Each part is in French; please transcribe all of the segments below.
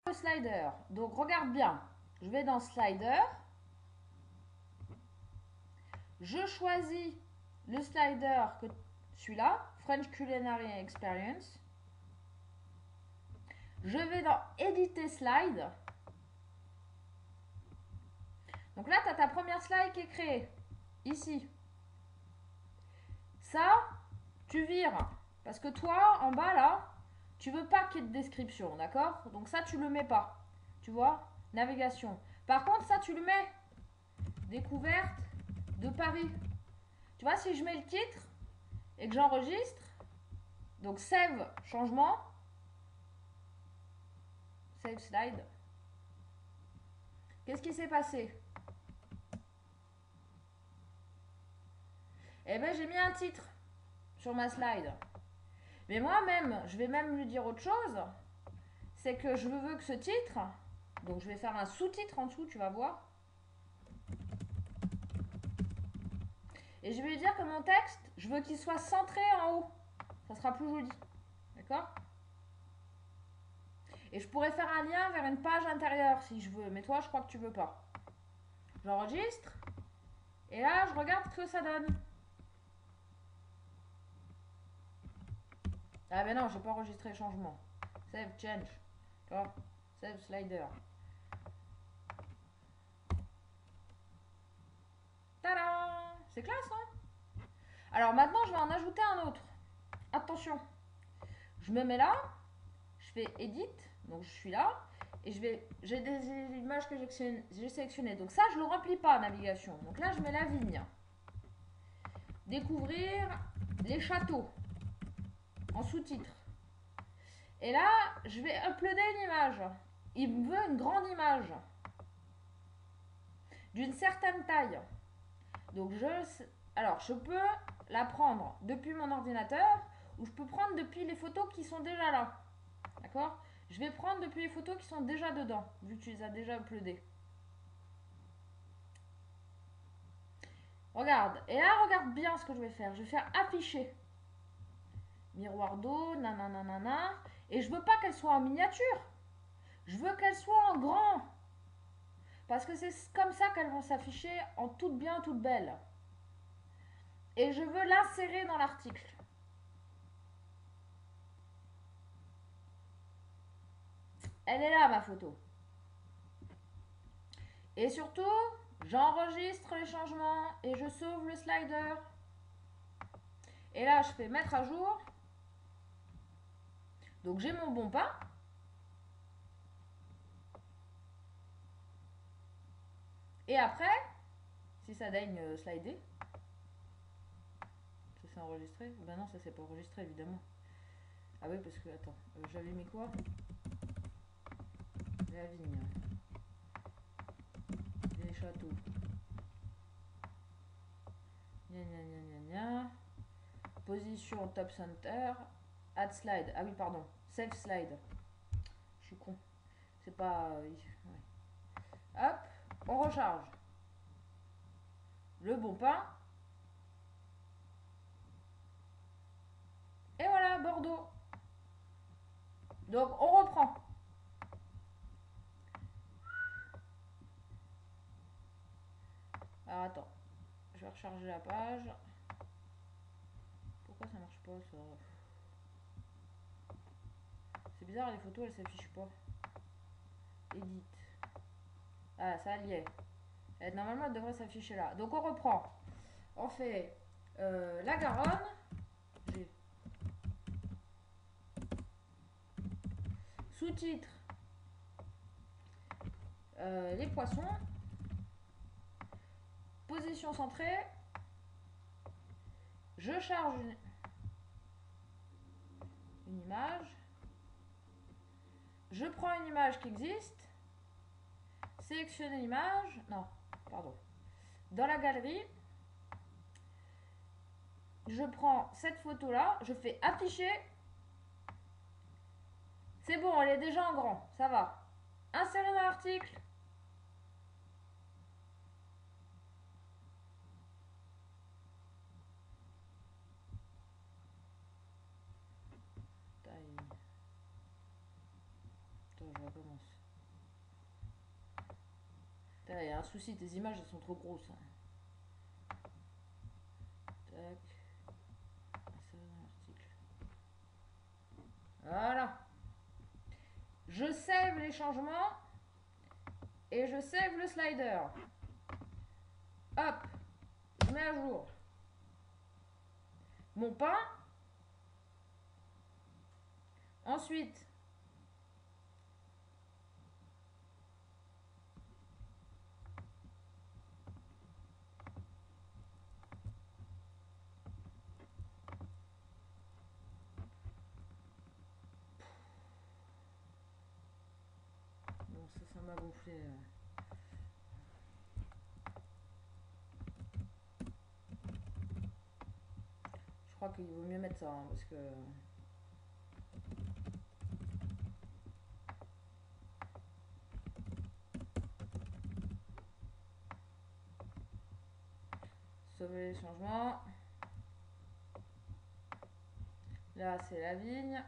Le slider. Donc regarde bien. Je vais dans Slider. Je choisis le slider que celui-là, French Culinary Experience. Je vais dans Éditer slide. Donc là, tu as ta première slide qui est créée. Ici. Ça, tu vires. Parce que toi, en bas là, tu veux pas qu'il y ait de description, d'accord? Donc ça, tu le mets pas. Tu vois? Navigation. Par contre, ça, tu le mets. Découverte de Paris. Tu vois, si je mets le titre et que j'enregistre, donc save changement, save slide. Qu'est-ce qui s'est passé? Eh ben, j'ai mis un titre sur ma slide. Mais moi-même, je vais même lui dire autre chose. C'est que je veux que ce titre, donc je vais faire un sous-titre en dessous, tu vas voir. Et je vais lui dire que mon texte, je veux qu'il soit centré en haut. Ça sera plus joli. D'accord? Et je pourrais faire un lien vers une page intérieure si je veux. Mais toi, je crois que tu veux pas. J'enregistre. Et là, je regarde ce que ça donne. Ah ben non, j'ai pas enregistré le changement. Save change. Tu vois? Save slider. Tadam! C'est classe, hein? Alors maintenant, je vais en ajouter un autre. Attention. Je me mets là. Je fais Edit. Donc je suis là. Et j'ai des images que j'ai sélectionnées. Donc ça, je ne le remplis pas, navigation. Donc là, je mets la vigne. Découvrir les châteaux. En sous-titre. Et là, je vais uploader une image. Il me veut une grande image. D'une certaine taille. Donc je peux la prendre depuis mon ordinateur ou je peux prendre depuis les photos qui sont déjà là. D'accord? Je vais prendre depuis les photos qui sont déjà dedans, vu que tu les as déjà uploadées. Regarde. Et là, regarde bien ce que je vais faire. Je vais faire afficher. Miroir d'eau, nanana. Et je veux pas qu'elle soit en miniature. Je veux qu'elle soit en grand. Parce que c'est comme ça qu'elles vont s'afficher en toutes bien, toutes belles. Et je veux l'insérer dans l'article. Elle est là, ma photo. Et surtout, j'enregistre les changements et je sauve le slider. Et là, je fais mettre à jour. Donc j'ai mon bon pain. Et après, si ça daigne slider, ça s'est enregistré. Ben non, ça s'est pas enregistré évidemment. Ah oui, parce que, attends, j'avais mis quoi? La vigne. Les châteaux. Gna gna gna gna gna. Position top center. Add slide. Ah oui, pardon. Save slide. Je suis con. C'est pas. Ouais. Hop, on recharge. Le bon pain. Et voilà, Bordeaux. Donc on reprend. Alors attends. Je vais recharger la page. Pourquoi ça marche pas ça? C'est bizarre, les photos elles s'affichent pas. Edit. Ah, ça y est. Normalement elle devrait s'afficher là. Donc on reprend. On fait la Garonne. Sous-titre. Les poissons. Position centrée. Je charge une image. Je prends une image qui existe. Sélectionner l'image. Non, pardon. Dans la galerie, je prends cette photo là, je fais afficher. C'est bon, elle est déjà en grand, ça va. Insérer dans l'article. Taille. Attends, je recommence. Il y a un souci, tes images elles sont trop grosses. Tac. Insérer dans l'article. Voilà. Je save les changements et je save le slider. Hop. Je mets à jour mon pain. Ensuite, bon, ça m'a gonflé. Je crois qu'il vaut mieux mettre ça, hein, parce que... Sauver les changements. Là, c'est la vigne.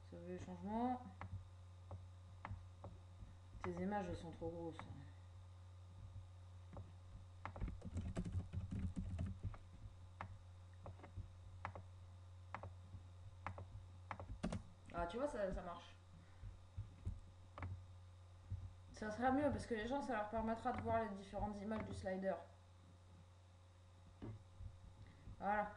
Sauver les changements. Tes images, elles sont trop grosses. Ah, tu vois, ça marche. Ça sera mieux parce que les gens, ça leur permettra de voir les différentes images du slider. Voilà.